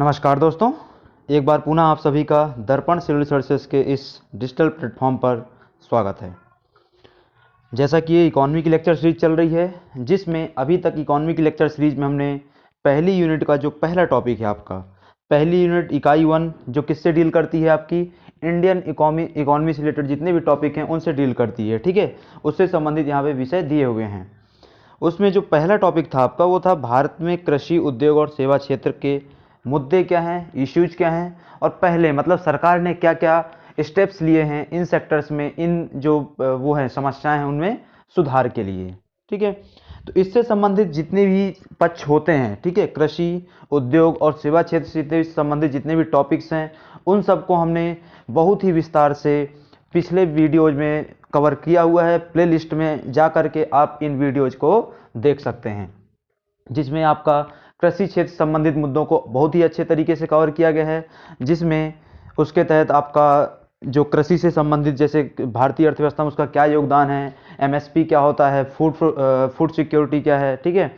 नमस्कार दोस्तों, एक बार पुनः आप सभी का दर्पण सिविल सर्विसेज के इस डिजिटल प्लेटफॉर्म पर स्वागत है। जैसा कि ये इकॉनमी की लेक्चर सीरीज चल रही है, जिसमें अभी तक इकॉनमी की लेक्चर सीरीज में हमने पहली यूनिट का जो पहला टॉपिक है आपका, पहली यूनिट इकाई 1 जो किससे डील करती है, आपकी इंडियन इकॉनमी से रिलेटेड जितने भी टॉपिक हैं उनसे डील करती है। ठीक है, उससे संबंधित यहाँ पे विषय दिए हुए हैं। उसमें जो पहला टॉपिक था आपका, वो था भारत में कृषि उद्योग और सेवा क्षेत्र के मुद्दे क्या हैं, इश्यूज क्या हैं, और पहले मतलब सरकार ने क्या क्या स्टेप्स लिए हैं इन सेक्टर्स में, इन जो वो हैं समस्याएं हैं उनमें सुधार के लिए। ठीक है, तो इससे संबंधित जितने भी पक्ष होते हैं, ठीक है, कृषि उद्योग और सेवा क्षेत्र से संबंधित जितने भी टॉपिक्स हैं उन सबको हमने बहुत ही विस्तार से पिछले वीडियोज में कवर किया हुआ है। प्लेलिस्ट में जा करके आप इन वीडियोज को देख सकते हैं, जिसमें आपका कृषि क्षेत्र संबंधित मुद्दों को बहुत ही अच्छे तरीके से कवर किया गया है, जिसमें उसके तहत आपका जो कृषि से संबंधित जैसे भारतीय अर्थव्यवस्था में उसका क्या योगदान है, एमएसपी क्या होता है, फूड सिक्योरिटी क्या है, ठीक है,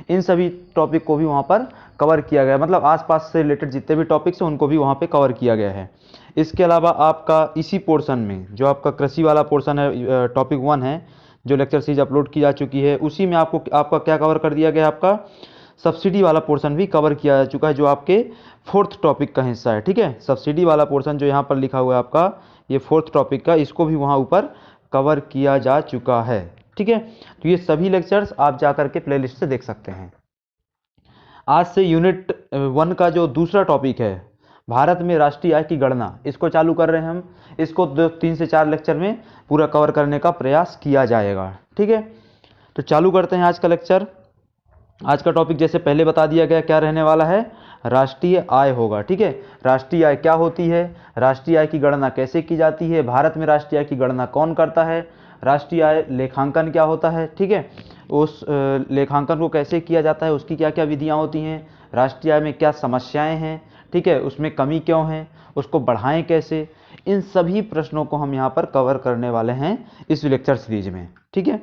इन सभी टॉपिक को भी वहाँ पर कवर किया गया है। मतलब आसपास से रिलेटेड जितने भी टॉपिक्स हैं उनको भी वहाँ पे कवर किया गया है। इसके अलावा आपका इसी पोर्शन में जो आपका कृषि वाला पोर्शन है, टॉपिक 1 है, जो लेक्चर सीरीज अपलोड की जा चुकी है, उसी में आपका क्या कवर कर दिया गया है, आपका सब्सिडी वाला पोर्शन भी कवर किया जा चुका है, जो आपके 4th टॉपिक का हिस्सा है। ठीक है, सब्सिडी वाला पोर्शन जो यहाँ पर लिखा हुआ है आपका, ये 4th टॉपिक का, इसको भी वहाँ ऊपर कवर किया जा चुका है। ठीक है, तो ये सभी लेक्चर्स आप जा करके प्लेलिस्ट से देख सकते हैं। आज से यूनिट 1 का जो दूसरा टॉपिक है, भारत में राष्ट्रीय आय की गणना, इसको चालू कर रहे हैं हम। इसको 3 से 4 लेक्चर में पूरा कवर करने का प्रयास किया जाएगा। ठीक है, तो चालू करते हैं आज का लेक्चर। आज का टॉपिक जैसे पहले बता दिया गया क्या रहने वाला है, राष्ट्रीय आय होगा। ठीक है, राष्ट्रीय आय क्या होती है, राष्ट्रीय आय की गणना कैसे की जाती है, भारत में राष्ट्रीय आय की गणना कौन करता है, राष्ट्रीय आय लेखांकन क्या होता है, ठीक है, उस लेखांकन को कैसे किया जाता है, उसकी क्या क्या विधियाँ होती हैं, राष्ट्रीय आय में क्या समस्याएं हैं, ठीक है, उसमें कमी क्यों है, उसको बढ़ाएं कैसे, इन सभी प्रश्नों को हम यहाँ पर कवर करने वाले हैं इस लेक्चर सीरीज में। ठीक है,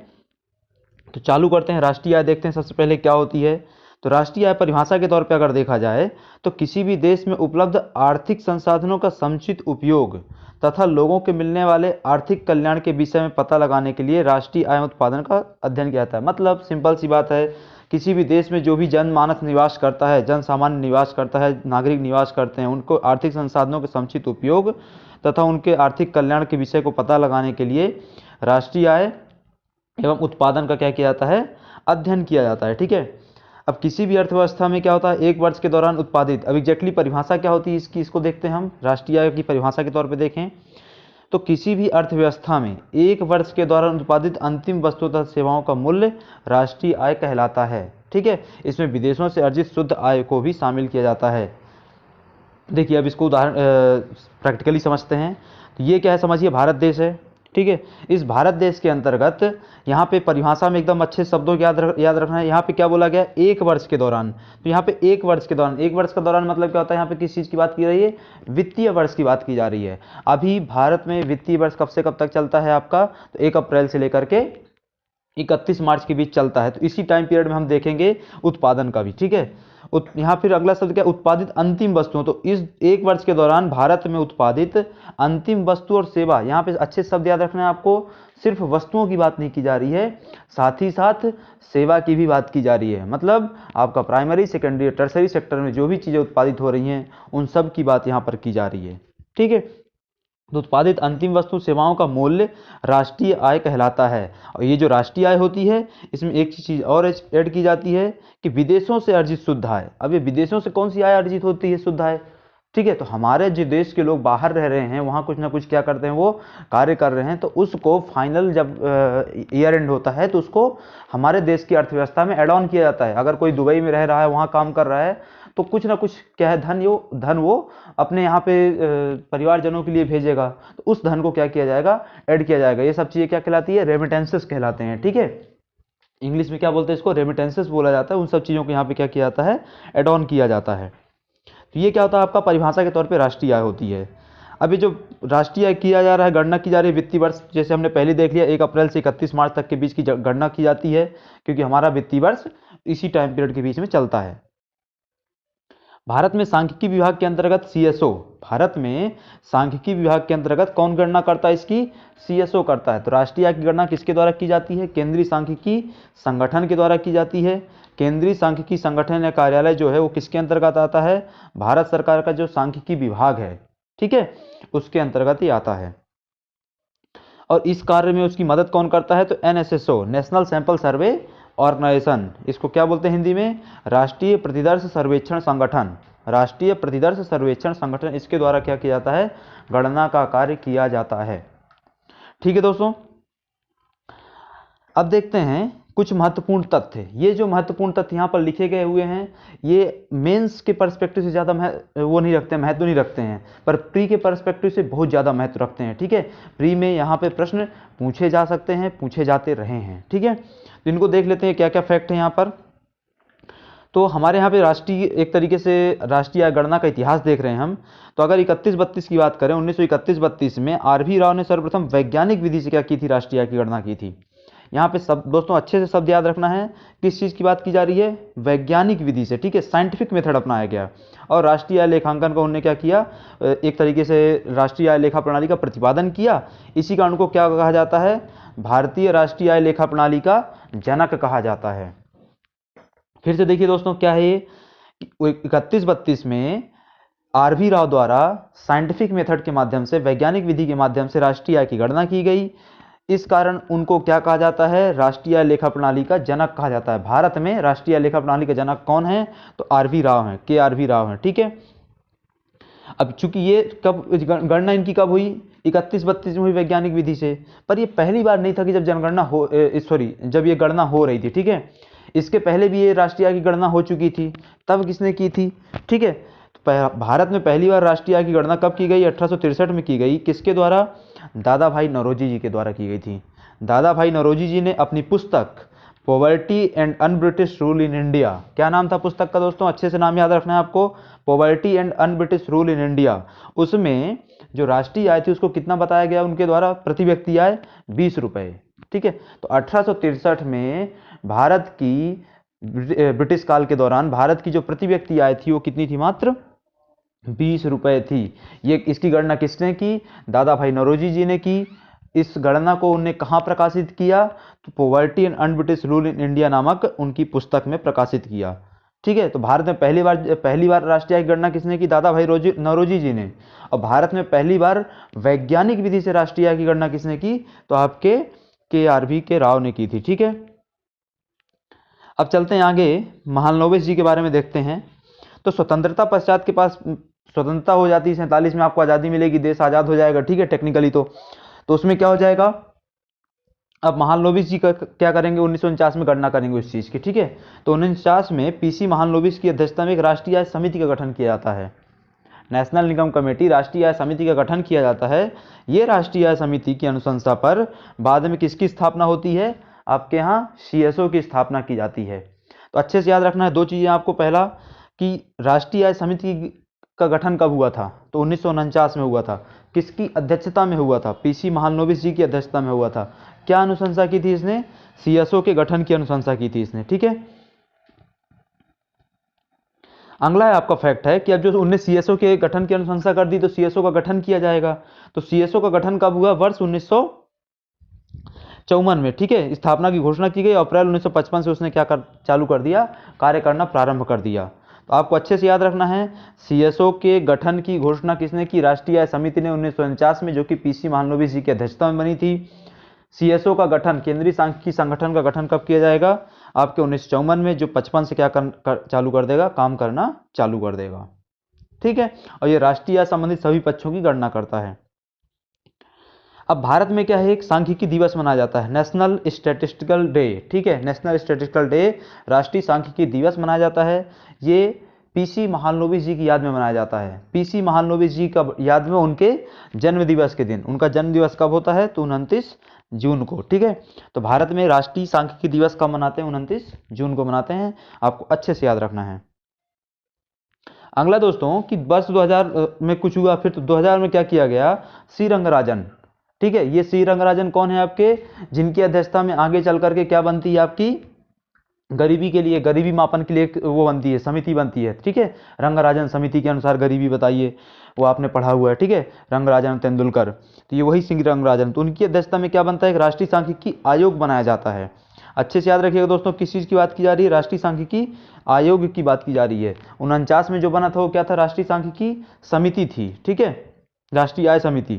तो चालू करते हैं। राष्ट्रीय आय देखते हैं सबसे पहले क्या होती है। तो राष्ट्रीय आय परिभाषा के तौर पे अगर देखा जाए तो किसी भी देश में उपलब्ध आर्थिक संसाधनों का समुचित उपयोग तथा लोगों के मिलने वाले आर्थिक कल्याण के विषय में पता लगाने के लिए राष्ट्रीय आय उत्पादन का अध्ययन किया जाता है। मतलब सिंपल सी बात है, किसी भी देश में जो भी जनमानस निवास करता है, जन सामान्य निवास करता है, नागरिक निवास करते हैं, उनको आर्थिक संसाधनों के समुचित उपयोग तथा उनके आर्थिक कल्याण के विषय को पता लगाने के लिए राष्ट्रीय आय एवं उत्पादन का क्या किया जाता है, अध्ययन किया जाता है। ठीक है, अब किसी भी अर्थव्यवस्था में क्या होता है, एक वर्ष के दौरान उत्पादित, अब एग्जैक्टली परिभाषा क्या होती है इसकी, इसको देखते हैं हम। राष्ट्रीय आय की परिभाषा के तौर पे देखें तो किसी भी अर्थव्यवस्था में एक वर्ष के दौरान उत्पादित अंतिम वस्तु तथा सेवाओं का मूल्य राष्ट्रीय आय कहलाता है। ठीक है, इसमें विदेशों से अर्जित शुद्ध आय को भी शामिल किया जाता है। देखिए अब इसको उदाहरण प्रैक्टिकली समझते हैं। तो ये क्या है, समझिए भारत देश है। ठीक है, इस भारत देश के अंतर्गत यहाँ पे परिभाषा में एकदम अच्छे शब्दों को याद रखना है। यहाँ पे क्या बोला गया, एक वर्ष के दौरान। तो यहाँ पे एक वर्ष के दौरान, एक वर्ष का दौरान मतलब क्या होता है, यहाँ पे किस चीज़ की बात की रही है, वित्तीय वर्ष की बात की जा रही है। अभी भारत में वित्तीय वर्ष कब से कब तक चलता है आपका, तो 1 अप्रैल से लेकर के 31 मार्च के बीच चलता है। तो इसी टाइम पीरियड में हम देखेंगे उत्पादन का भी। ठीक है, यहाँ फिर अगला शब्द क्या, उत्पादित अंतिम वस्तुओं। तो इस एक वर्ष के दौरान भारत में उत्पादित अंतिम वस्तु और सेवा, यहाँ पे अच्छे शब्द याद रखना है आपको, सिर्फ वस्तुओं की बात नहीं की जा रही है, साथ ही साथ सेवा की भी बात की जा रही है। मतलब आपका प्राइमरी, सेकेंडरी, टर्सरी सेक्टर में जो भी चीज़ें उत्पादित हो रही हैं उन सब की बात यहाँ पर की जा रही है। ठीक है, तो उत्पादित अंतिम वस्तु सेवाओं का मूल्य राष्ट्रीय आय कहलाता है। और ये जो राष्ट्रीय आय होती है, इसमें एक चीज़ और ऐड की जाती है कि विदेशों से अर्जित शुद्ध आय। अब ये विदेशों से कौन सी आय अर्जित होती है, शुद्ध आय। ठीक है, तो हमारे जो देश के लोग बाहर रह रहे हैं, वहाँ कुछ ना कुछ क्या करते हैं, वो कार्य कर रहे हैं, तो उसको फाइनल जब ईयर एंड होता है तो उसको हमारे देश की अर्थव्यवस्था में एड ऑन किया जाता है। अगर कोई दुबई में रह रहा है, वहाँ काम कर रहा है, तो कुछ ना कुछ क्या है, धन वो अपने यहाँ पे परिवारजनों के लिए भेजेगा, तो उस धन को क्या किया जाएगा, ऐड किया जाएगा। ये सब चीज़ें क्या कहलाती है, रेमिटेंसेस कहलाते हैं। ठीक है, इंग्लिश में क्या बोलते हैं इसको, रेमिटेंसेस बोला जाता है। उन सब चीज़ों को यहाँ पे क्या किया जाता है, एड ऑन किया जाता है। तो ये क्या होता है, आपका परिभाषा के तौर पे राष्ट्रीय आय होती है। अभी जो राष्ट्रीय आय किया जा रहा है, गणना की जा रही है वित्तीय वर्ष, जैसे हमने पहले देख लिया 1 अप्रैल से 31 मार्च तक के बीच की गणना की जाती है, क्योंकि हमारा वित्तीय वर्ष इसी टाइम पीरियड के बीच में चलता है। भारत में सांख्यिकी विभाग के अंतर्गत सीएसओ, भारत में सांख्यिकी विभाग के अंतर्गत कौन गणना करता है इसकी? सीएसओ करता है। तो राष्ट्रीय आय की गणना किसके द्वारा की जाती है? केंद्रीय सांख्यिकी संगठन के द्वारा की जाती है। केंद्रीय सांख्यिकी संगठन या कार्यालय जो है वो किसके अंतर्गत आता है? भारत सरकार का जो सांख्यिकी विभाग है, ठीक है, उसके अंतर्गत ही आता है। और इस कार्य में उसकी मदद कौन करता है? तो NSSO, national sample survey organisation, इसको क्या बोलते हैं हिंदी में? राष्ट्रीय प्रतिदर्श सर्वेक्षण संगठन। राष्ट्रीय प्रतिदर्श सर्वेक्षण संगठन, इसके द्वारा क्या किया जाता है? गणना का कार्य किया जाता है। ठीक है दोस्तों, अब देखते हैं कुछ महत्वपूर्ण तथ्य। ये जो महत्वपूर्ण तथ्य यहाँ पर लिखे गए हुए हैं, ये मेंस के पर्सपेक्टिव से ज़्यादा वो नहीं रखते हैं, महत्व नहीं रखते हैं, पर प्री के पर्सपेक्टिव से बहुत ज़्यादा महत्व रखते हैं। ठीक है, प्री में यहाँ पे प्रश्न पूछे जा सकते हैं, पूछे जाते रहे हैं। ठीक है, तो इनको देख लेते हैं क्या क्या फैक्ट है यहाँ पर। तो हमारे यहाँ पे राष्ट्रीय, एक तरीके से राष्ट्रीय आय गणना का इतिहास देख रहे हैं हम। तो अगर 31-32 की बात करें, 1931-32 में आर.वी. राव ने सर्वप्रथम वैज्ञानिक विधि से क्या की थी? राष्ट्रीय आय की गणना की थी। यहाँ पे सब दोस्तों अच्छे से शब्द याद रखना है, किस चीज़ की बात की जा रही है? वैज्ञानिक विधि से। ठीक है, साइंटिफिक मेथड अपनाया गया। और राष्ट्रीय आय लेखांकन को उन्होंने क्या किया? एक तरीके से राष्ट्रीय आय लेखा प्रणाली का प्रतिपादन किया। इसी कारण को क्या कहा जाता है? भारतीय राष्ट्रीय आय लेखा प्रणाली का जनक कहा जाता है। फिर से देखिए दोस्तों, क्या है ये? 31-32 में आर.वी. राव द्वारा साइंटिफिक मेथड के माध्यम से, वैज्ञानिक विधि के माध्यम से राष्ट्रीय आय की गणना की गई। इस कारण उनको क्या कहा जाता है? राष्ट्रीय आय लेखा प्रणाली का जनक कहा जाता है। भारत में राष्ट्रीय आय लेखा प्रणाली का जनक कौन है? तो आर.वी. राव हैं, के.आर.वी. राव हैं। ठीक है, अब चूंकि ये कब गणना इनकी कब हुई? 31-32 में हुई वैज्ञानिक विधि से। पर ये पहली बार नहीं था कि जब जनगणना हो, जब ये गणना हो रही थी। ठीक है, इसके पहले भी ये राष्ट्रीय आय की गणना हो चुकी थी। तब किसने की थी? ठीक है, तो भारत में पहली बार राष्ट्रीय आय की गणना कब की गई? 1863 में की गई। किसके द्वारा? दादा भाई नौरोजी जी के द्वारा की गई थी। दादा भाई नौरोजी जी ने अपनी पुस्तक poverty and un-British rule in India, क्या नाम था पुस्तक का दोस्तों? अच्छे से नाम याद रखना है आपको, poverty and un-British rule in India. उसमें जो राष्ट्रीय आय थी उसको कितना बताया गया उनके द्वारा? प्रति व्यक्ति आय 20 रुपये। ठीक है, तो 1863 में भारत की, ब्रिटिश काल के दौरान भारत की जो प्रति व्यक्ति आय थी वो कितनी थी? मात्र 20 रुपये थी। ये इसकी गणना किसने की? दादा भाई नौरोजी जी ने की। इस गणना को उन्हें कहाँ प्रकाशित किया? तो poverty and un-British rule in India नामक उनकी पुस्तक में प्रकाशित किया। ठीक है, तो भारत में पहली बार राष्ट्रीय आय की गणना किसने की? दादा भाई नौरोजी जी ने। और भारत में पहली बार वैज्ञानिक विधि से राष्ट्रीय आय की गणना किसने की? तो आपके के.आर.वी. के राव ने की थी। ठीक है, अब चलते हैं आगे, महालनोबिस जी के बारे में देखते हैं। तो स्वतंत्रता पश्चात के पास स्वतंत्रता हो जाती है 47 में, आपको आज़ादी मिलेगी, देश आज़ाद हो जाएगा। ठीक है, टेक्निकली तो उसमें क्या हो जाएगा? अब महालनोबिस जी का क्या करेंगे? 1949 में गणना करेंगे उस चीज़ की। ठीक है, तो 1949 में पीसी महालनोबिस की अध्यक्षता में एक राष्ट्रीय आय समिति का गठन किया जाता है। नेशनल इनकम कमेटी, राष्ट्रीय आय समिति का गठन किया जाता है। ये राष्ट्रीय आय समिति की अनुशंसा पर बाद में किसकी स्थापना होती है? आपके यहाँ सीएसओ की स्थापना की जाती है। तो अच्छे से याद रखना है दो चीज़ें आपको। पहला कि राष्ट्रीय आय समिति का गठन कब हुआ था? तो 1949 में हुआ था। किसकी अध्यक्षता में हुआ था? पीसी महालनोबिस जी की अध्यक्षता में हुआ था। क्या अनुशंसा की थी इसने? सीएसओ के गठन की अनुशंसा की थी इसने। ठीक है, अगला है आपका फैक्ट है कि अब जो उनने सीएसओ के गठन की अनुशंसा कर दी तो सीएसओ का गठन किया जाएगा। तो सीएसओ का गठन कब हुआ? वर्ष 1954 में। ठीक है, स्थापना की घोषणा की गई। अप्रैल 1955 से उसने क्या चालू कर दिया? कार्य करना प्रारंभ कर दिया। तो आपको अच्छे से याद रखना है, सीएसओ के गठन की घोषणा किसने की? राष्ट्रीय आय समिति ने 1949 में, जो कि पीसी महालनोबिस जी की अध्यक्षता में बनी थी। सीएसओ का गठन, केंद्रीय सांख्यिकी संगठन का गठन कब किया जाएगा? आपके 1954 में, जो 55 से क्या चालू कर देगा? काम करना चालू कर देगा। ठीक है, और ये राष्ट्रीय आय संबंधित सभी पक्षों की गणना करता है। अब भारत में क्या है? एक सांख्यिकी दिवस मनाया जाता है, नेशनल स्टैटिस्टिकल डे। ठीक है, नेशनल स्टैटिस्टिकल डे, राष्ट्रीय सांख्यिकी दिवस मनाया जाता है। ये पीसी महालनोबिस जी की याद में मनाया जाता है। पीसी महालनोबिस जी का याद में उनके जन्म दिवस के दिन। उनका जन्म दिवस कब होता है? तो 29 जून को। ठीक है, तो भारत में राष्ट्रीय सांख्यिकी दिवस कब मनाते हैं? 29 जून को मनाते हैं। आपको अच्छे से याद रखना है। अगला दोस्तों कि वर्ष 2000 में कुछ हुआ, फिर तो 2000 में क्या किया गया? सी रंगराजन। ठीक है, ये सी रंगराजन कौन है आपके? जिनकी अध्यक्षता में आगे चल करके क्या बनती है? आपकी गरीबी के लिए, गरीबी मापन के लिए एक वो बनती है, समिति बनती है, ठीक है। रंगराजन समिति के अनुसार गरीबी बताइए, वो आपने पढ़ा हुआ है, ठीक है। रंगराजन तेंदुलकर, तो ये वही सिंह रंगराजन, तो उनकी अध्यक्षता में क्या बनता है, एक राष्ट्रीय सांख्यिकी आयोग बनाया जाता है। अच्छे से याद रखिएगा दोस्तों, किस चीज़ की बात की जा रही है, राष्ट्रीय सांख्यिकी आयोग की बात की जा रही है। 49 में जो बना था वो क्या था, राष्ट्रीय सांख्यिकी समिति थी, ठीक है, राष्ट्रीय आय समिति।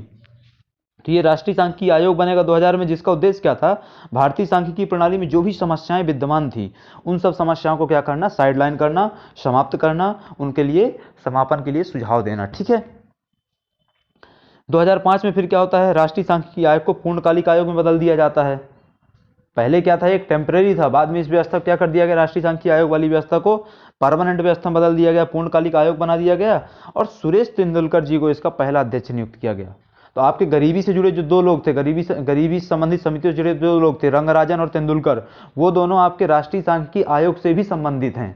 तो ये राष्ट्रीय सांख्यिकी आयोग बनेगा 2000 में, जिसका उद्देश्य क्या था, भारतीय सांख्यिकी प्रणाली में जो भी समस्याएं विद्यमान थी उन सब समस्याओं को क्या करना, साइडलाइन करना, समाप्त करना, उनके लिए समापन के लिए सुझाव देना, ठीक है। 2005 में फिर क्या होता है, राष्ट्रीय सांख्यिकी आयोग को पूर्णकालिक आयोग में बदल दिया जाता है। पहले क्या था, एक टेम्परेरी था, बाद में इस व्यवस्था क्या कर दिया गया, राष्ट्रीय सांख्यिकी आयोग वाली व्यवस्था को परमानेंट व्यवस्था में बदल दिया गया, पूर्णकालिक आयोग बना दिया गया, और सुरेश तेंदुलकर जी को इसका पहला अध्यक्ष नियुक्त किया गया। तो आपके गरीबी से जुड़े जो दो लोग थे, गरीबी संबंधित समितियों से जुड़े दो लोग थे, रंगराजन और तेंदुलकर, वो दोनों आपके राष्ट्रीय सांख्यिकी आयोग से भी संबंधित हैं,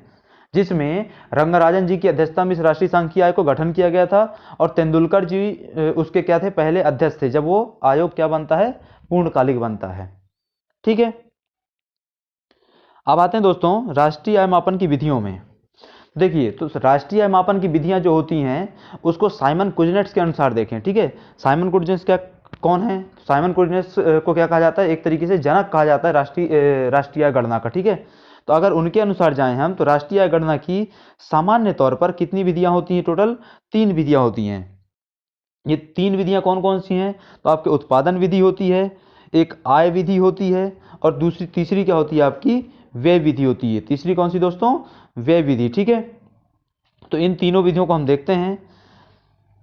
जिसमें रंगराजन जी की अध्यक्षता में इस राष्ट्रीय सांख्यिकी आयोग को गठन किया गया था, और तेंदुलकर जी उसके क्या थे, पहले अध्यक्ष थे, जब वो आयोग क्या बनता है, पूर्णकालिक बनता है, ठीक है। अब आते हैं दोस्तों राष्ट्रीय आय मापन की विधियों में। देखिए, तो राष्ट्रीय आय मापन की विधियां जो होती हैं उसको साइमन कुजनेट्स के अनुसार देखें, ठीक है। साइमन कुजनेट्स क्या कौन है, साइमन कुजनेट्स को क्या कहा जाता है, एक तरीके से जनक कहा जाता है राष्ट्रीय आय गणना का, ठीक है। तो अगर उनके अनुसार जाएं हम, तो राष्ट्रीय आय गणना की सामान्य तौर पर कितनी विधियां होती हैं, टोटल 3 विधियां होती हैं। ये 3 विधियां कौन कौन सी हैं, तो आपके उत्पादन विधि होती है, एक आय विधि होती है, और तीसरी क्या होती है, आपकी व्यय विधि होती है। तीसरी कौन सी दोस्तों, व्यय विधि, ठीक है। तो इन तीनों विधियों को हम देखते हैं,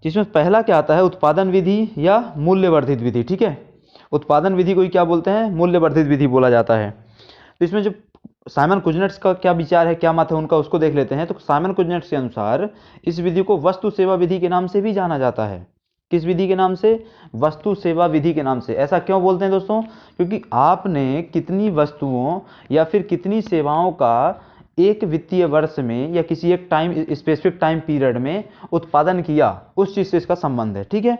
जिसमें पहला क्या आता है, उत्पादन विधि या मूल्यवर्धित विधि, ठीक है। उत्पादन विधि को ही क्या बोलते हैं, मूल्यवर्धित विधि बोला जाता है। तो इसमें जो साइमन कुजनेट्स का क्या विचार है, क्या मत है उनका, उसको देख लेते हैं। तो साइमन कुजनेट्स के अनुसार इस विधि को वस्तु सेवा विधि के नाम से भी जाना जाता है। किस विधि के नाम से, वस्तु सेवा विधि के नाम से। ऐसा क्यों बोलते हैं दोस्तों, क्योंकि आपने कितनी वस्तुओं या फिर कितनी सेवाओं का एक वित्तीय वर्ष में या किसी एक स्पेसिफिक टाइम पीरियड में उत्पादन किया, उस चीज से इसका संबंध है, ठीक है।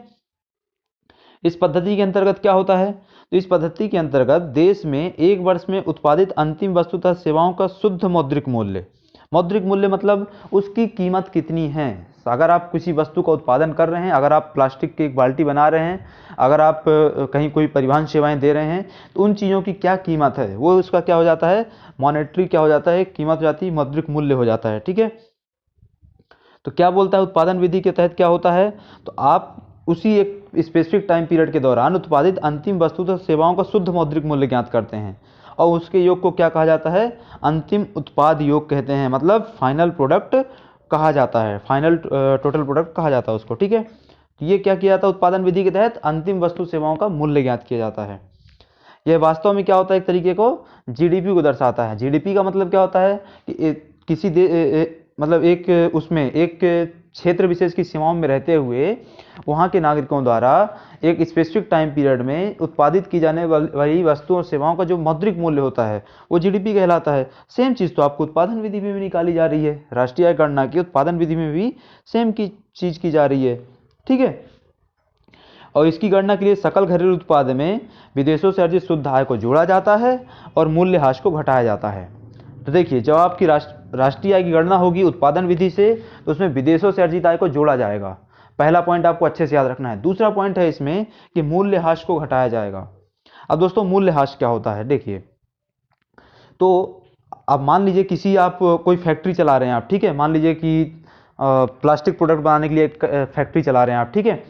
इस पद्धति के अंतर्गत क्या होता है, तो इस पद्धति के अंतर्गत देश में एक वर्ष में उत्पादित अंतिम वस्तु तथा सेवाओं का शुद्ध मौद्रिक मूल्य, मौद्रिक मूल्य मतलब उसकी कीमत कितनी है। अगर आप किसी वस्तु का उत्पादन कर रहे हैं, अगर आप प्लास्टिक की एक बाल्टी बना रहे हैं, अगर आप कहीं कोई परिवहन सेवाएं दे रहे हैं, तो उन चीज़ों की क्या कीमत है, वो उसका क्या हो जाता है, मॉनेटरी क्या हो जाता है, कीमत हो जाती है, मौद्रिक मूल्य हो जाता है, ठीक है। तो क्या बोलता है उत्पादन विधि के तहत क्या होता है, तो आप उसी एक स्पेसिफिक टाइम पीरियड के दौरान उत्पादित अंतिम वस्तु तथा सेवाओं का शुद्ध मौद्रिक मूल्य ज्ञात करते हैं, और उसके योग को क्या कहा जाता है, अंतिम उत्पाद योग कहते हैं, मतलब फाइनल प्रोडक्ट कहा जाता है, फाइनल टोटल प्रोडक्ट कहा जाता है उसको, ठीक है। तो ये क्या किया जाता है, उत्पादन विधि के तहत अंतिम वस्तु सेवाओं का मूल्य ज्ञात किया जाता है। यह वास्तव में क्या होता है, एक तरीके को जीडीपी को दर्शाता है। जीडीपी का मतलब क्या होता है कि किसी मतलब एक उसमें एक क्षेत्र विशेष की सीमाओं में रहते हुए वहाँ के नागरिकों द्वारा एक स्पेसिफिक टाइम पीरियड में उत्पादित की जाने वाली वस्तुओं और सेवाओं का जो मौद्रिक मूल्य होता है वो जीडीपी कहलाता है। सेम चीज़ तो आपको उत्पादन विधि में भी निकाली जा रही है, राष्ट्रीय आय गणना की उत्पादन विधि में भी सेम की चीज़ की जा रही है, ठीक है। और इसकी गणना के लिए सकल घरेलू उत्पाद में विदेशों से अर्जित शुद्ध आय को जोड़ा जाता है और मूल्यह्रास को घटाया जाता है। तो देखिए, जब आपकी राष्ट्रीय आय की गणना होगी उत्पादन विधि से, तो उसमें विदेशों से अर्जित आय को जोड़ा जाएगा। पहला पॉइंट आपको अच्छे से याद रखना है। दूसरा पॉइंट है इसमें कि मूल्यह्रास को घटाया जाएगा। अब दोस्तों मूल्यह्रास क्या होता है, देखिए, तो अब मान लीजिए किसी आप कोई फैक्ट्री चला रहे हैं आप, ठीक है, मान लीजिए कि प्लास्टिक प्रोडक्ट बनाने के लिए एक फैक्ट्री चला रहे हैं आप, ठीक है।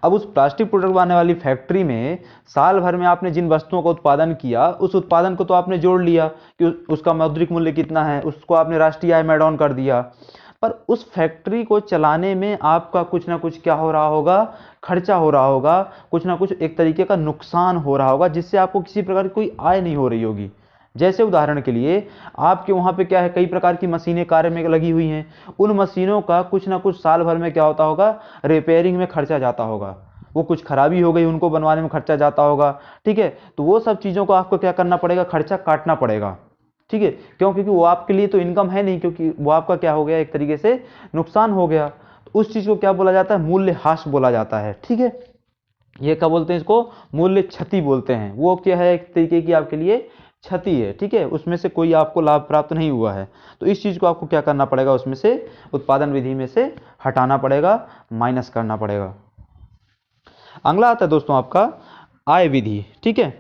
अब उस प्लास्टिक प्रोडक्ट बनाने वाली फैक्ट्री में साल भर में आपने जिन वस्तुओं का उत्पादन किया, उस उत्पादन को तो आपने जोड़ लिया कि उसका मौद्रिक मूल्य कितना है, उसको आपने राष्ट्रीय आय में ऐड ऑन कर दिया। पर उस फैक्ट्री को चलाने में आपका कुछ ना कुछ क्या हो रहा होगा, खर्चा हो रहा होगा, कुछ ना कुछ एक तरीके का नुकसान हो रहा होगा, जिससे आपको किसी प्रकार की कोई आय नहीं हो रही होगी। जैसे उदाहरण के लिए आपके वहाँ पे क्या है, कई प्रकार की मशीनें कार्य में लगी हुई हैं, उन मशीनों का कुछ ना कुछ साल भर में क्या होता होगा, रिपेयरिंग में खर्चा जाता होगा, वो कुछ खराबी हो गई उनको बनवाने में खर्चा जाता होगा, ठीक है। तो वो सब चीज़ों को आपको क्या करना पड़ेगा, खर्चा काटना पड़ेगा, ठीक है। क्यों, क्योंकि वो आपके लिए तो इनकम है नहीं, क्योंकि वो आपका क्या हो गया, एक तरीके से नुकसान हो गया। तो उस चीज़ को क्या बोला जाता है, मूल्यह्रास बोला जाता है, ठीक है। ये क्या बोलते हैं, इसको मूल्य क्षति बोलते हैं। वो क्या है, एक तरीके की आपके लिए क्षति है, ठीक है, उसमें से कोई आपको लाभ प्राप्त नहीं हुआ है, तो इस चीज़ को आपको क्या करना पड़ेगा, उसमें से उत्पादन विधि में से हटाना पड़ेगा, माइनस करना पड़ेगा। अगला आता है दोस्तों आपका आय विधि, ठीक है,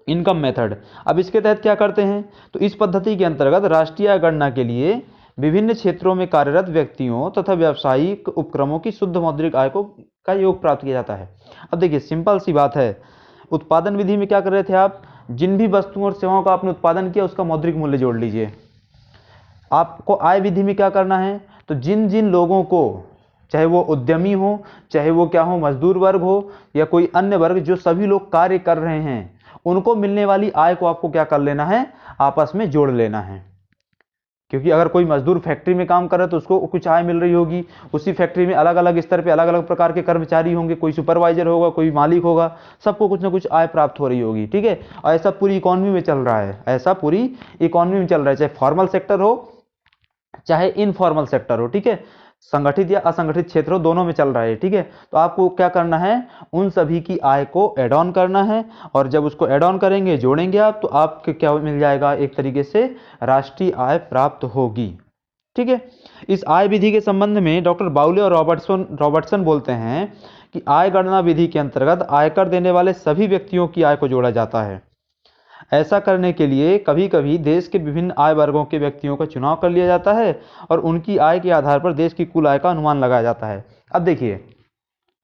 इनकम मेथड। अब इसके तहत क्या करते हैं, तो इस पद्धति के अंतर्गत राष्ट्रीय आय गणना के लिए विभिन्न क्षेत्रों में कार्यरत व्यक्तियों तथा व्यावसायिक उपक्रमों की शुद्ध मौद्रिक आय को का योग प्राप्त किया जाता है। अब देखिए सिंपल सी बात है, उत्पादन विधि में क्या कर रहे थे आप, जिन भी वस्तुओं और सेवाओं का आपने उत्पादन किया उसका मौद्रिक मूल्य जोड़ लीजिए। आपको आय विधि में क्या करना है, तो जिन जिन लोगों को, चाहे वो उद्यमी हो, चाहे वो क्या हो, मजदूर वर्ग हो या कोई अन्य वर्ग, जो सभी लोग कार्य कर रहे हैं, उनको मिलने वाली आय को आपको क्या कर लेना है, आपस में जोड़ लेना है। क्योंकि अगर कोई मजदूर फैक्ट्री में काम कर रहा है तो उसको कुछ आय मिल रही होगी, उसी फैक्ट्री में अलग अलग स्तर पे अलग अलग प्रकार के कर्मचारी होंगे, कोई सुपरवाइजर होगा, कोई मालिक होगा, सबको कुछ ना कुछ आय प्राप्त हो रही होगी, ठीक है। और ऐसा पूरी इकोनॉमी में चल रहा है, ऐसा पूरी इकोनॉमी में चल रहा है, चाहे फॉर्मल सेक्टर हो चाहे इनफॉर्मल सेक्टर हो, ठीक है, संगठित या असंगठित क्षेत्र हो, दोनों में चल रहा है, ठीक है। तो आपको क्या करना है, उन सभी की आय को ऐड ऑन करना है, और जब उसको ऐड ऑन करेंगे, जोड़ेंगे आप, तो आपको क्या मिल जाएगा, एक तरीके से राष्ट्रीय आय प्राप्त होगी, ठीक है। इस आय विधि के संबंध में डॉक्टर बाउले और रॉबर्टसन बोलते हैं कि आय गणना विधि के अंतर्गत आयकर देने वाले सभी व्यक्तियों की आय को जोड़ा जाता है। ऐसा करने के लिए कभी कभी देश के विभिन्न आय वर्गों के व्यक्तियों का चुनाव कर लिया जाता है और उनकी आय के आधार पर देश की कुल आय का अनुमान लगाया जाता है। अब देखिए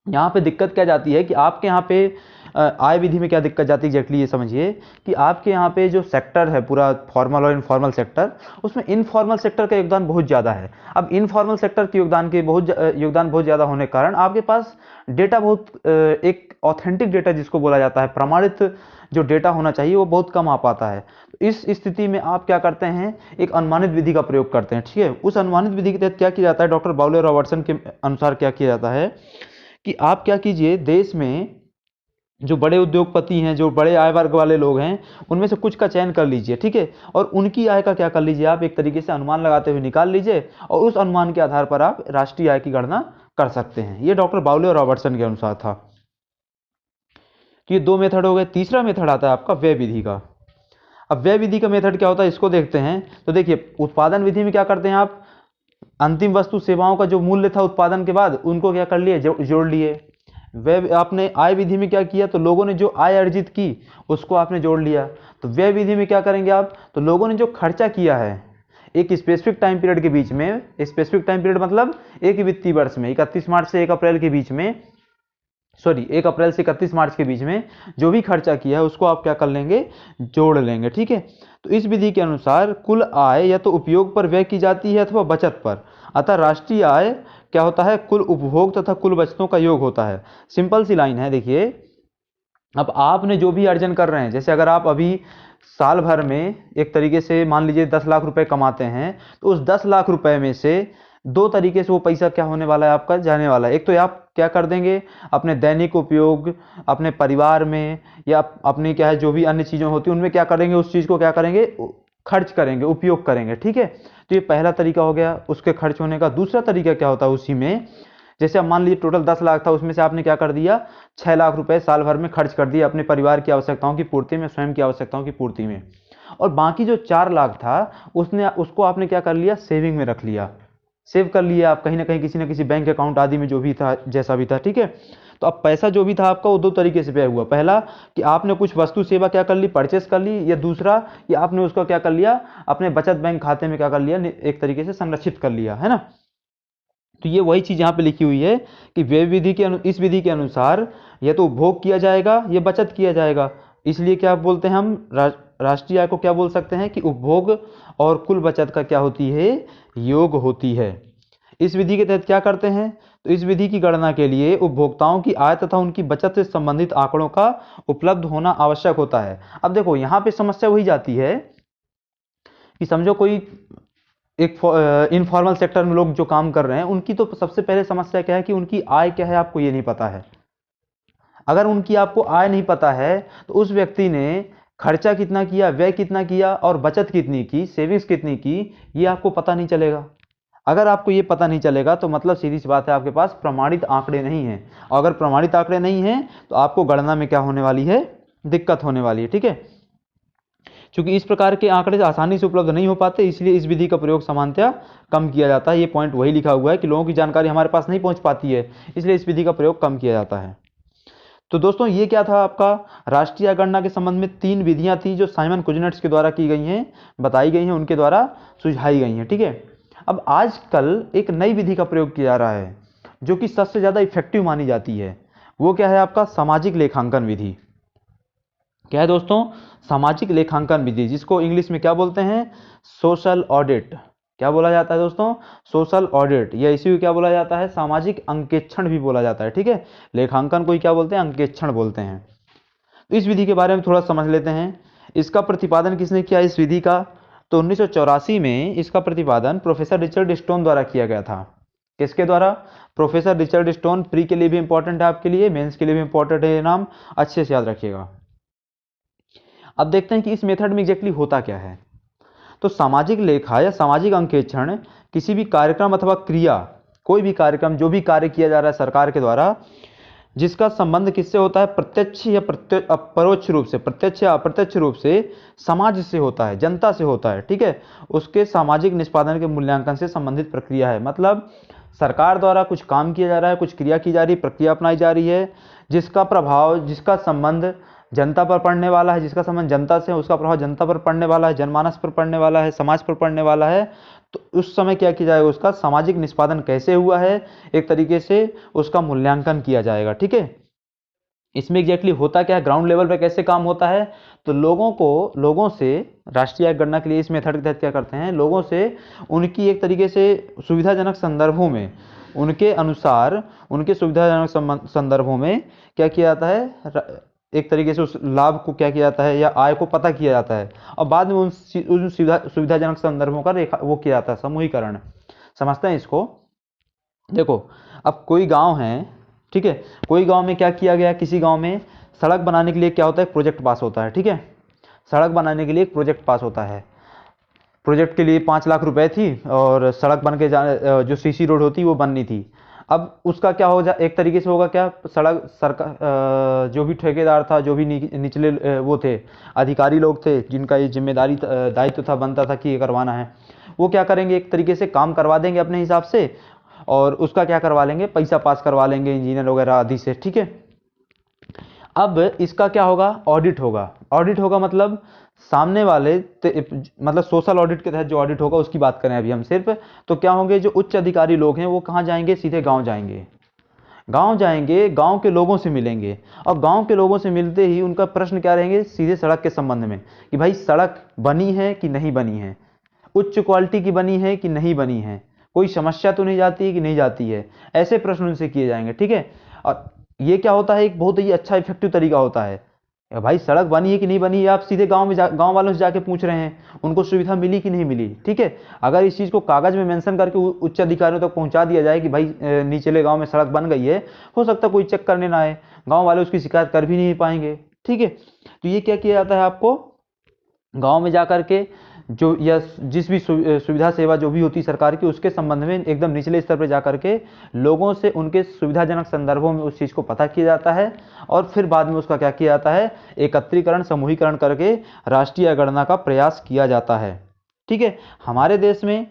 यहाँ पे दिक्कत क्या जाती है कि आपके यहाँ पे आय विधि में क्या दिक्कत जाती है, एग्जैक्टली ये समझिए कि आपके यहाँ पे जो सेक्टर है पूरा फॉर्मल और इनफॉर्मल सेक्टर, उसमें इनफॉर्मल सेक्टर का योगदान बहुत ज़्यादा है। अब इनफॉर्मल सेक्टर के योगदान बहुत ज़्यादा होने के कारण आपके पास डेटा बहुत एक ऑथेंटिक डेटा जिसको बोला जाता है, प्रमाणित जो डेटा होना चाहिए वो बहुत कम आ पाता है। तो इस स्थिति में आप क्या करते हैं, एक अनुमानित विधि का प्रयोग करते हैं, ठीक है। उस अनुमानित विधि के तहत क्या किया जाता है, डॉक्टर बाउले रॉबर्टसन के अनुसार क्या किया जाता है कि आप क्या कीजिए, देश में जो बड़े उद्योगपति हैं, जो बड़े आय वर्ग वाले लोग हैं, उनमें से कुछ का चयन कर लीजिए, ठीक है, और उनकी आय का क्या कर लीजिए, आप एक तरीके से अनुमान लगाते हुए निकाल लीजिए, और उस अनुमान के आधार पर आप राष्ट्रीय आय की गणना कर सकते हैं। ये डॉक्टर बाउले और रॉबर्टसन के अनुसार था। तो ये दो मेथड हो गए। तीसरा मेथड आता है आपका व्यय विधि का। अब व्यय विधि का मेथड क्या होता है, इसको देखते हैं। तो देखिए उत्पादन विधि में क्या करते हैं आप, अंतिम वस्तु सेवाओं का जो मूल्य था उत्पादन के बाद, उनको क्या कर लिए, जोड़ लिए। व्यय आपने आय विधि में क्या किया, तो लोगों ने जो आय अर्जित की उसको आपने जोड़ लिया। तो व्यय विधि में क्या करेंगे आप, तो लोगों ने जो खर्चा किया है एक स्पेसिफिक टाइम पीरियड के बीच में, स्पेसिफिक टाइम पीरियड मतलब एक वित्तीय वर्ष में 31 मार्च से 1 अप्रैल के बीच में, 1 अप्रैल से 31 मार्च के बीच में जो भी खर्चा किया है उसको आप क्या कर लेंगे, जोड़ लेंगे, ठीक है। तो इस विधि के अनुसार कुल आय या तो उपयोग पर व्यय की जाती है अथवा बचत पर। अतः राष्ट्रीय आय क्या होता है, कुल उपभोग तथा कुल बचतों का योग होता है। सिंपल सी लाइन है, देखिए अब आपने जो भी अर्जन कर रहे हैं, जैसे अगर आप अभी साल भर में एक तरीके से मान लीजिए 10 लाख रुपए कमाते हैं, तो उस 10 लाख रुपए में से दो तरीके से वो पैसा क्या होने वाला है, आपका जाने वाला है। एक तो आप क्या कर देंगे, अपने दैनिक उपयोग, अपने परिवार में, या अपनी क्या है जो भी अन्य चीज़ें होती हैं उनमें क्या करेंगे, उस चीज़ को क्या करेंगे, खर्च करेंगे, उपयोग करेंगे, ठीक है। तो ये पहला तरीका हो गया उसके खर्च होने का। दूसरा तरीका क्या होता है उसी में, जैसे अब मान लीजिए टोटल 10 लाख था, उसमें से आपने क्या कर दिया, 6 लाख रुपए साल भर में खर्च कर दिया अपने परिवार की आवश्यकताओं की पूर्ति में, स्वयं की आवश्यकताओं की पूर्ति में, और बाकी जो 4 लाख था उसको आपने क्या कर लिया, सेविंग में रख लिया, सेव कर लिया आप कहीं ना किसी बैंक अकाउंट आदि में, जो भी था जैसा भी था, ठीक है। तो अब पैसा जो भी था आपका वो दो तरीके से व्यय हुआ। पहला कि आपने कुछ वस्तु सेवा क्या कर ली, परचेस कर ली, या दूसरा कि आपने उसका क्या कर लिया, अपने बचत बैंक खाते में क्या कर लिया, एक तरीके से संरक्षित कर लिया, है ना। तो ये वही चीज़ यहाँ पे लिखी हुई है कि व्यय विधि के इस विधि के अनुसार या तो उपभोग किया जाएगा या बचत किया जाएगा। इसलिए क्या बोलते हैं हम, राष्ट्रीय आय को क्या बोल सकते हैं कि उपभोग और कुल बचत का क्या होती है, योग होती है। इस विधि के तहत क्या करते हैं, तो इस विधि की गणना के लिए उपभोक्ताओं की आय तथा उनकी बचत से संबंधित आंकड़ों का उपलब्ध होना आवश्यक होता है। अब देखो यहाँ पे समस्या वही जाती है कि समझो कोई एक इनफॉर्मल सेक्टर में लोग जो काम कर रहे हैं, उनकी तो सबसे पहले समस्या क्या है कि उनकी आय क्या है आपको ये नहीं पता है। अगर उनकी आपको आय नहीं पता है तो उस व्यक्ति ने खर्चा कितना किया, व्यय कितना किया और बचत कितनी की, सेविंग्स कितनी की, ये आपको पता नहीं चलेगा। अगर आपको ये पता नहीं चलेगा तो मतलब सीधी सी बात है, आपके पास प्रमाणित आंकड़े नहीं हैं, और अगर प्रमाणित आंकड़े नहीं हैं तो आपको गणना में क्या होने वाली है, दिक्कत होने वाली है, ठीक है। चूंकि इस प्रकार के आंकड़े आसानी से उपलब्ध नहीं हो पाते, इसलिए इस विधि का प्रयोग सामान्यतः कम किया जाता है। ये पॉइंट वही लिखा हुआ है कि लोगों की जानकारी हमारे पास नहीं पहुंच पाती है, इसलिए इस विधि का प्रयोग कम किया जाता है। तो दोस्तों ये क्या था आपका राष्ट्रीय गणना के संबंध में 3 विधियां थी जो साइमन कुजनेट्स के द्वारा की गई हैं, बताई गई हैं, उनके द्वारा सुझाई गई हैं। ठीक है, अब आजकल एक नई विधि का प्रयोग किया जा रहा है जो कि सबसे ज़्यादा इफेक्टिव मानी जाती है। वो क्या है आपका सामाजिक लेखांकन विधि। क्या है दोस्तों? सामाजिक लेखांकन विधि, जिसको इंग्लिश में क्या बोलते हैं? Social audit. क्या बोला जाता है दोस्तों? सोशल ऑडिट, या इसी को क्या बोला जाता है? सामाजिक अंकेक्षण भी बोला जाता है। ठीक है, लेखांकन को ही क्या बोलते हैं? अंकेक्षण बोलते हैं। तो इस विधि के बारे में थोड़ा समझ लेते हैं। इसका प्रतिपादन किसने किया इस विधि का? तो 1984 में इसका प्रतिपादन प्रोफेसर रिचर्ड स्टोन द्वारा किया गया था। किसके द्वारा? Professor Richard stone. प्री के लिए भी इंपॉर्टेंट है आपके लिए, मेंस के लिए भी इंपॉर्टेंट है, ये नाम अच्छे से याद रखिएगा। अब देखते हैं कि इस मेथड में एग्जैक्टली होता क्या है। तो सामाजिक लेखा या सामाजिक अंकेक्षण किसी भी कार्यक्रम अथवा क्रिया, कोई भी कार्यक्रम, जो भी कार्य किया जा रहा है सरकार के द्वारा, जिसका संबंध किससे होता है? प्रत्यक्ष या परोक्ष रूप से, प्रत्यक्ष या अप्रत्यक्ष रूप से समाज से होता है, जनता से होता है। ठीक है, उसके सामाजिक निष्पादन के मूल्यांकन से संबंधित प्रक्रिया है। मतलब सरकार द्वारा कुछ काम किया जा रहा है, कुछ क्रिया की जा रही है, प्रक्रिया अपनाई जा रही है, जिसका प्रभाव, जिसका संबंध जनता पर पड़ने वाला है, जिसका संबंध जनता से है, उसका प्रभाव जनता पर पड़ने वाला है, जनमानस पर पड़ने वाला है, समाज पर पड़ने वाला है। तो उस समय क्या किया जाएगा? उसका सामाजिक निष्पादन कैसे हुआ है, एक तरीके से उसका मूल्यांकन किया जाएगा। ठीक है, इसमें एग्जैक्टली होता क्या है, ग्राउंड लेवल पे कैसे काम होता है? तो लोगों से राष्ट्रीय आय गणना के लिए इस मेथड के तहत क्या करते हैं? लोगों से उनकी एक तरीके से सुविधाजनक संदर्भों में, उनके अनुसार, उनके सुविधाजनक संदर्भों में क्या किया जाता है? एक तरीके से उस लाभ को क्या किया जाता है या आय को पता किया जाता है, और बाद में उन सुविधाजनक संदर्भों का वो किया जाता है समूहीकरण। समझते हैं इसको? देखो, अब कोई गांव है, ठीक है, कोई गांव में क्या किया गया? किसी गांव में सड़क बनाने के लिए क्या होता है? प्रोजेक्ट पास होता है। ठीक है, सड़क बनाने के लिए एक प्रोजेक्ट पास होता है। प्रोजेक्ट के लिए 5 लाख रुपए थी और सड़क बन के जो सीसी रोड होती वो बननी थी। अब उसका क्या हो जाए? एक तरीके से होगा क्या? सरकार, जो भी ठेकेदार था, जो भी निचले वो थे, अधिकारी लोग थे, जिनका ये जिम्मेदारी दायित्व था, बनता था कि ये करवाना है, वो क्या करेंगे? एक तरीके से काम करवा देंगे अपने हिसाब से, और उसका क्या करवा लेंगे? पैसा पास करवा लेंगे इंजीनियर वगैरह आदि से। ठीक है, अब इसका क्या होगा? ऑडिट होगा। ऑडिट होगा मतलब सामने वाले, मतलब सोशल ऑडिट के तहत जो ऑडिट होगा उसकी बात करें अभी हम सिर्फ, तो क्या होंगे? जो उच्च अधिकारी लोग हैं वो कहाँ जाएंगे? सीधे गांव जाएंगे। गांव जाएंगे, गांव के लोगों से मिलेंगे, और गांव के लोगों से मिलते ही उनका प्रश्न क्या रहेंगे? सीधे सड़क के संबंध में, कि भाई सड़क बनी है कि नहीं बनी है, उच्च क्वालिटी की बनी है कि नहीं बनी है, कोई समस्या तो नहीं जाती है कि नहीं जाती है, ऐसे प्रश्न उनसे किए जाएंगे। ठीक है, और ये क्या होता है? एक बहुत ही अच्छा इफेक्टिव तरीका होता है। भाई सड़क बनी है कि नहीं बनी है, आप सीधे गांव वालों से जाके पूछ रहे हैं, उनको सुविधा मिली कि नहीं मिली। ठीक है, अगर इस चीज़ को कागज में मेंशन करके उच्च अधिकारियों तक पहुंचा दिया जाए कि भाई निचले गांव में सड़क बन गई है, हो सकता है कोई चेक करने ना आए, गांव वाले उसकी शिकायत कर भी नहीं पाएंगे। ठीक है, तो ये क्या किया जाता है? आपको गांव में जाकर के जो, या जिस भी सुविधा सेवा जो भी होती है सरकार की, उसके संबंध में एकदम निचले स्तर पर जाकर के लोगों से उनके सुविधाजनक संदर्भों में उस चीज़ को पता किया जाता है, और फिर बाद में उसका क्या किया जाता है? एकत्रीकरण, समूहीकरण करके राष्ट्रीय गणना का प्रयास किया जाता है। ठीक है, हमारे देश में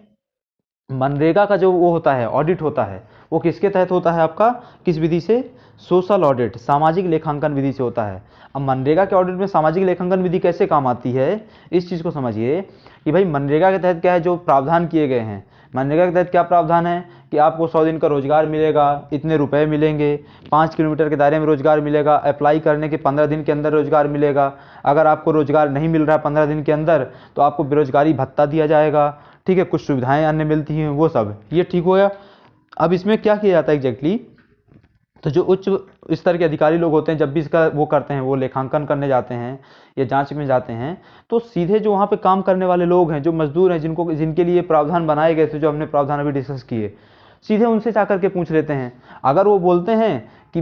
मनरेगा का जो वो होता है, ऑडिट होता है, वो किसके तहत होता है आपका? किस विधि से? सोशल ऑडिट, सामाजिक लेखांकन विधि से होता है। अब मनरेगा के ऑडिट में सामाजिक लेखांकन विधि कैसे काम आती है, इस चीज़ को समझिए कि भाई मनरेगा के तहत क्या है? जो प्रावधान किए गए हैं, मनरेगा के तहत क्या प्रावधान है? कि आपको 100 दिन का रोजगार मिलेगा, इतने रुपए मिलेंगे, 5 किलोमीटर के दायरे में रोजगार मिलेगा, अप्लाई करने के 15 दिन के अंदर रोजगार मिलेगा, अगर आपको रोजगार नहीं मिल रहा है 15 दिन के अंदर तो आपको बेरोजगारी भत्ता दिया जाएगा। ठीक है, कुछ सुविधाएं अन्य मिलती हैं, वो सब, ये ठीक हो गया। अब इसमें क्या किया जाता है एग्जैक्टली? तो जो उच्च स्तर के अधिकारी लोग होते हैं, जब भी इसका वो करते हैं, वो लेखांकन करने जाते हैं या जांच में जाते हैं, तो सीधे जो वहाँ पे काम करने वाले लोग हैं, जो मजदूर हैं, जिनके लिए प्रावधान बनाए गए थे, जो हमने प्रावधान अभी डिस्कस किए, सीधे उनसे जाकर के पूछ लेते हैं। अगर वो बोलते हैं कि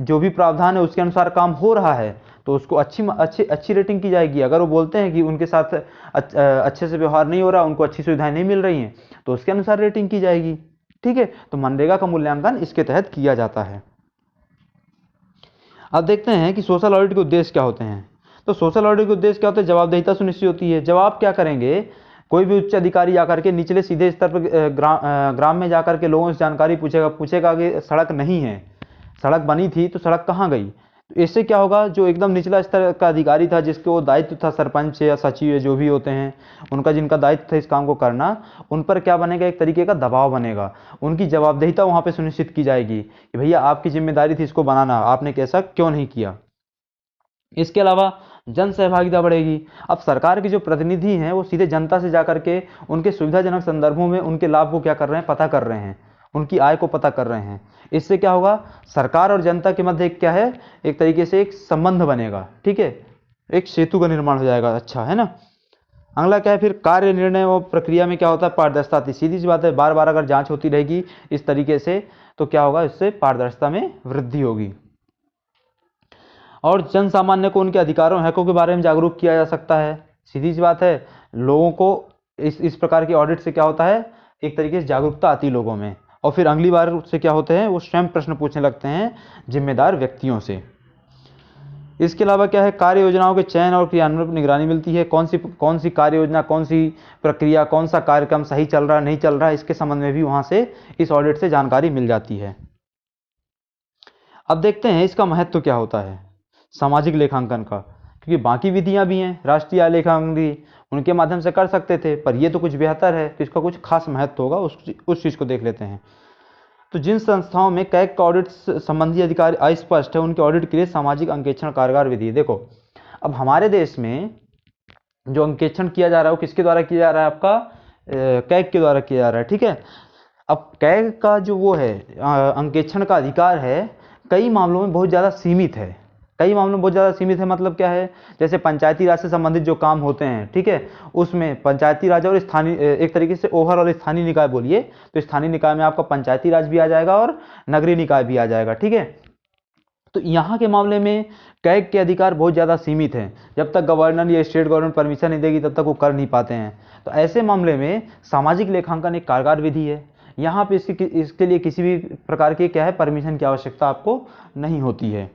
जो भी प्रावधान है उसके अनुसार काम हो रहा है, तो उसको अच्छी रेटिंग की जाएगी। अगर वो बोलते हैं कि उनके साथ अच्छे से व्यवहार नहीं हो रहा, उनको अच्छी सुविधाएं नहीं मिल रही हैं, तो उसके अनुसार रेटिंग की जाएगी। ठीक है, तो मनरेगा का मूल्यांकन इसके तहत किया जाता है। अब देखते हैं कि सोशल ऑडिट के उद्देश्य क्या होते हैं। तो सोशल ऑडिट का उद्देश्य क्या होता है? जवाबदेहिता सुनिश्चित होती है। जब आप क्या करेंगे, कोई भी उच्च अधिकारी आकर के निचले सीधे स्तर पर ग्राम में जाकर के लोगों से जानकारी पूछेगा कि सड़क नहीं है, सड़क बनी थी तो सड़क कहाँ गई। तो इससे क्या होगा, जो एकदम निचला स्तर का अधिकारी था, जिसको दायित्व था, सरपंच या सचिव या जो भी होते हैं उनका, जिनका दायित्व था इस काम को करना, उन पर क्या बनेगा, एक तरीके का दबाव बनेगा। उनकी जवाबदेहिता वहाँ पे सुनिश्चित की जाएगी कि भैया आपकी जिम्मेदारी थी इसको बनाना, आपने कैसा क्यों नहीं किया। इसके अलावा जन सहभागिता बढ़ेगी। अब सरकार के जो प्रतिनिधि हैं वो सीधे जनता से जाकर के उनके सुविधाजनक संदर्भों में उनके लाभ को क्या कर रहे हैं, पता कर रहे हैं, उनकी आय को पता कर रहे हैं। इससे क्या होगा, सरकार और जनता के मध्य क्या है, एक तरीके से एक संबंध बनेगा, ठीक है, एक सेतु का निर्माण हो जाएगा। अच्छा है ना। अगला क्या है फिर, कार्य निर्णय और प्रक्रिया में क्या होता है, पारदर्शिता आती है। सीधी सी बात है, बार बार अगर जांच होती रहेगी इस तरीके से तो क्या होगा, इससे पारदर्शिता में वृद्धि होगी। और जन सामान्य को उनके अधिकारों हकों के बारे में जागरूक किया जा सकता है। सीधी सी बात है, लोगों को इस प्रकार की ऑडिट से क्या होता है, एक तरीके से जागरूकता आती है लोगों में, और फिर अगली बार उससे क्या होते हैं, वो स्वयं प्रश्न पूछने लगते हैं जिम्मेदार व्यक्तियों से। इसके अलावा क्या है, कार्य योजनाओं के चयन और क्रियान्वयन पर निगरानी मिलती है। कौन सी कार्य योजना, कौन सी प्रक्रिया, कौन सा कार्यक्रम सही चल रहा है नहीं चल रहा है, इसके संबंध में भी वहां से इस ऑडिट से जानकारी मिल जाती है। अब देखते हैं इसका महत्व क्या होता है सामाजिक लेखांकन का, क्योंकि बाकी विधियां भी हैं, राष्ट्रीय आय लेखांकन भी, उनके माध्यम से कर सकते थे, पर ये तो कुछ बेहतर है, तो इसका कुछ खास महत्व होगा, उस चीज़ को देख लेते हैं। तो जिन संस्थाओं में कैग का ऑडिट संबंधी अधिकार अस्पष्ट है, उनके ऑडिट के लिए सामाजिक अंकेक्षण कारगर विधि है। देखो, अब हमारे देश में जो अंकेक्षण किया जा रहा है वो किसके द्वारा किया जा रहा है, आपका कैग के द्वारा किया जा रहा है, ठीक है। अब कैग का जो वो है अंकेक्षण का अधिकार है, कई मामलों में बहुत ज़्यादा सीमित है। कई मामलों में बहुत ज़्यादा सीमित है, मतलब क्या है, जैसे पंचायती राज से संबंधित जो काम होते हैं, ठीक है, उसमें पंचायती राज और स्थानीय, एक तरीके से ओवरऑल स्थानीय निकाय बोलिए, तो स्थानीय निकाय में आपका पंचायती राज भी आ जाएगा और नगरीय निकाय भी आ जाएगा, ठीक है। तो यहाँ के मामले में कैग के अधिकार बहुत ज़्यादा सीमित हैं। जब तक गवर्नर या स्टेट गवर्नमेंट परमिशन नहीं देगी तब तक वो कर नहीं पाते हैं। तो ऐसे मामले में सामाजिक लेखांकन एक कारगर विधि है। यहाँ पे इसके लिए किसी भी प्रकार की क्या है, परमिशन की आवश्यकता आपको नहीं होती है।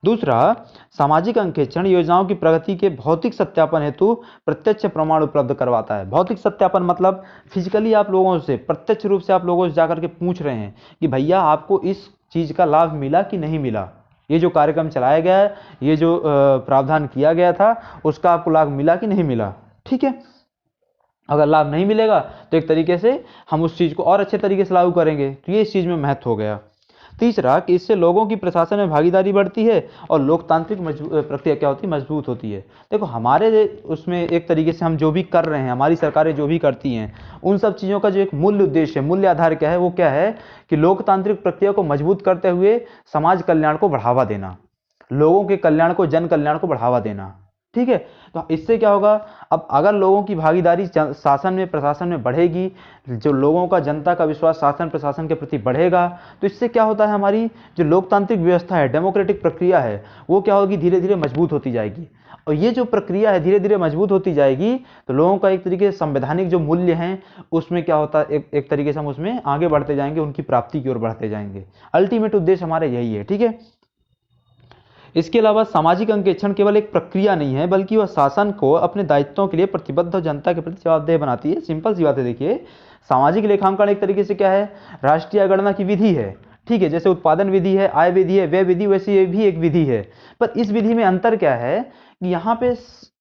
दूसरा, सामाजिक अंकेक्षण योजनाओं की प्रगति के भौतिक सत्यापन हेतु प्रत्यक्ष प्रमाण उपलब्ध करवाता है। भौतिक सत्यापन मतलब फिजिकली आप लोगों से, प्रत्यक्ष रूप से आप लोगों से जाकर के पूछ रहे हैं कि भैया आपको इस चीज़ का लाभ मिला कि नहीं मिला, ये जो कार्यक्रम चलाया गया है, ये जो प्रावधान किया गया था, उसका आपको लाभ मिला कि नहीं मिला, ठीक है। अगर लाभ नहीं मिलेगा तो एक तरीके से हम उस चीज़ को और अच्छे तरीके से लागू करेंगे, तो ये इस चीज़ में महत्व हो गया। तीसरा, कि इससे लोगों की प्रशासन में भागीदारी बढ़ती है और लोकतांत्रिक प्रक्रिया क्या होती है, मजबूत होती है। देखो, हमारे उसमें एक तरीके से हम जो भी कर रहे हैं, हमारी सरकारें जो भी करती हैं, उन सब चीज़ों का जो एक मूल्य उद्देश्य है, मूल्य आधार क्या है, वो क्या है कि लोकतांत्रिक प्रक्रिया को मजबूत करते हुए समाज कल्याण को बढ़ावा देना, लोगों के कल्याण को, जन कल्याण को बढ़ावा देना, ठीक है। तो इससे क्या होगा, अब अगर लोगों की भागीदारी शासन में, प्रशासन में बढ़ेगी, जो लोगों का, जनता का विश्वास शासन प्रशासन के प्रति बढ़ेगा, तो इससे क्या होता है, हमारी जो लोकतांत्रिक व्यवस्था है, डेमोक्रेटिक प्रक्रिया है, वो क्या होगी, धीरे धीरे मजबूत होती जाएगी। और ये जो प्रक्रिया है धीरे धीरे मजबूत होती जाएगी, तो लोगों का एक तरीके से संवैधानिक जो मूल्य हैं उसमें क्या होता है, एक तरीके से हम उसमें आगे बढ़ते जाएंगे, उनकी प्राप्ति की ओर बढ़ते जाएंगे। अल्टीमेट उद्देश्य हमारा यही है, ठीक है। इसके अलावा सामाजिक अंकेक्षण केवल एक प्रक्रिया नहीं है, बल्कि वह शासन को अपने दायित्वों के लिए प्रतिबद्ध और जनता के प्रति जवाबदेह बनाती है। सिंपल सी बात है, देखिए, सामाजिक लेखांकन एक तरीके से क्या है, राष्ट्रीय गणना की विधि है, ठीक है। जैसे उत्पादन विधि है, आय विधि है, व्यय विधि, वैसे ये भी एक विधि है। पर इस विधि में अंतर क्या है कि यहाँ पे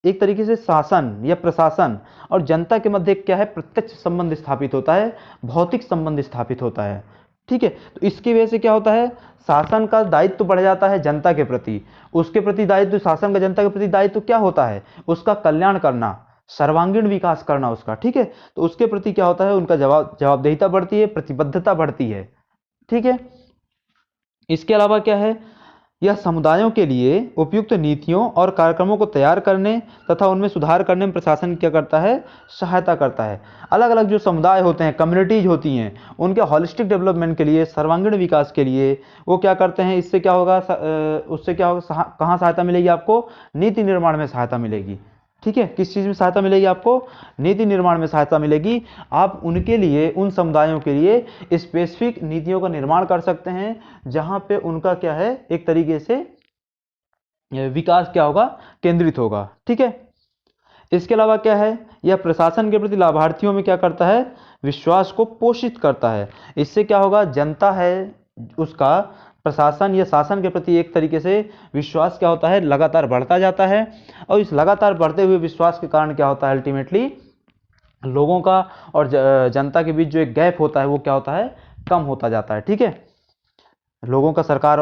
एक तरीके से शासन या प्रशासन और जनता के मध्य क्या है, प्रत्यक्ष संबंध स्थापित होता है, भौतिक संबंध स्थापित होता है, ठीक है। तो इसकी वजह से क्या होता है, शासन का दायित्व बढ़ जाता है जनता के प्रति, उसके प्रति दायित्व, शासन का जनता के प्रति दायित्व क्या होता है, उसका कल्याण करना, सर्वांगीण विकास करना उसका, ठीक है। तो उसके प्रति क्या होता है, उनका जवाबदेहिता बढ़ती है, प्रतिबद्धता बढ़ती है, ठीक है। इसके अलावा क्या है, यह समुदायों के लिए उपयुक्त नीतियों और कार्यक्रमों को तैयार करने तथा उनमें सुधार करने में प्रशासन क्या करता है, सहायता करता है। अलग अलग जो समुदाय होते हैं, कम्युनिटीज होती हैं, उनके हॉलिस्टिक डेवलपमेंट के लिए, सर्वांगीण विकास के लिए वो क्या करते हैं, इससे क्या होगा, उससे क्या होगा, कहाँ सहायता मिलेगी आपको, नीति निर्माण में सहायता मिलेगी, ठीक है। किस चीज़ में सहायता मिलेगी आपको, नीति निर्माण में सहायता मिलेगी। आप उनके लिए, उन समुदायों के लिए स्पेसिफिक नीतियों का निर्माण कर सकते हैं, जहां पे उनका क्या है, एक तरीके से विकास क्या होगा, केंद्रित होगा। ठीक है, इसके अलावा क्या है, यह प्रशासन के प्रति लाभार्थियों में क्या करता है, विश्वास को पोषित करता है। इससे क्या होगा, जनता है उसका प्रशासन या शासन के प्रति एक तरीके से विश्वास क्या होता है, लगातार बढ़ता जाता है। और इस लगातार बढ़ते हुए विश्वास के कारण क्या होता है, अल्टीमेटली लोगों का और जनता के बीच जो एक गैप होता है वो क्या होता है, कम होता जाता है। ठीक है, लोगों का सरकार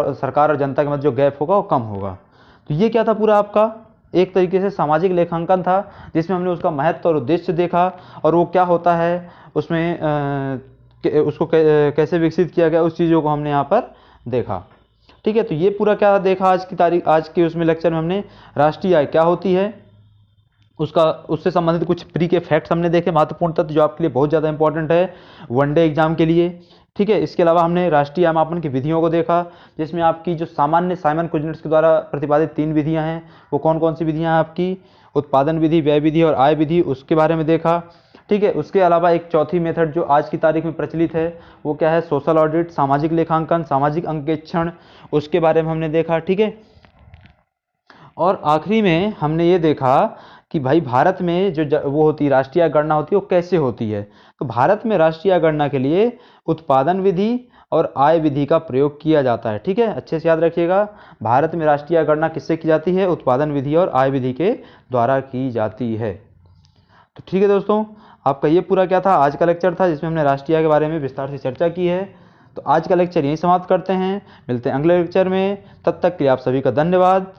और जनता के मध्य जो गैप होगा वो कम होगा। तो ये क्या था, पूरा आपका एक तरीके से सामाजिक लेखांकन था, जिसमें हमने उसका महत्व और उद्देश्य देखा और वो क्या होता है उसमें उसको कैसे विकसित किया गया, उस चीज़ों को हमने यहाँ पर देखा। ठीक है, तो ये पूरा क्या देखा आज के उसमें लेक्चर में हमने, राष्ट्रीय आय क्या होती है, उससे संबंधित कुछ प्री के फैक्ट्स हमने देखे, महत्वपूर्ण तथ्य जो आपके लिए बहुत ज़्यादा इंपॉर्टेंट है वनडे एग्जाम के लिए। ठीक है, इसके अलावा हमने राष्ट्रीय आय मापन की विधियों को देखा, जिसमें आपकी जो सामान्य साइमन कुजनेट्स के द्वारा प्रतिपादित 3 विधियां हैं, वो कौन कौन सी विधियां हैं आपकी, उत्पादन विधि, व्यय विधि और आय विधि, उसके बारे में देखा। ठीक है, उसके अलावा एक चौथी मेथड जो आज की तारीख में प्रचलित है वो क्या है, सोशल ऑडिट, सामाजिक लेखांकन, सामाजिक अंकेक्षण, उसके बारे में हमने देखा। ठीक है, और आखिरी में हमने ये देखा कि भाई भारत में जो वो होती है राष्ट्रीय गणना होती है वो कैसे होती है। तो भारत में राष्ट्रीय गणना के लिए उत्पादन विधि और आय विधि का प्रयोग किया जाता है। ठीक है, अच्छे से याद रखिएगा, भारत में राष्ट्रीय गणना किससे की जाती है, उत्पादन विधि और आय विधि के द्वारा की जाती है। तो ठीक है दोस्तों, आपका ये पूरा क्या था, आज का लेक्चर था जिसमें हमने राष्ट्रीय आय के बारे में विस्तार से चर्चा की है। तो आज का लेक्चर यहीं समाप्त करते हैं, मिलते हैं अगले लेक्चर में, तब तक के लिए आप सभी का धन्यवाद।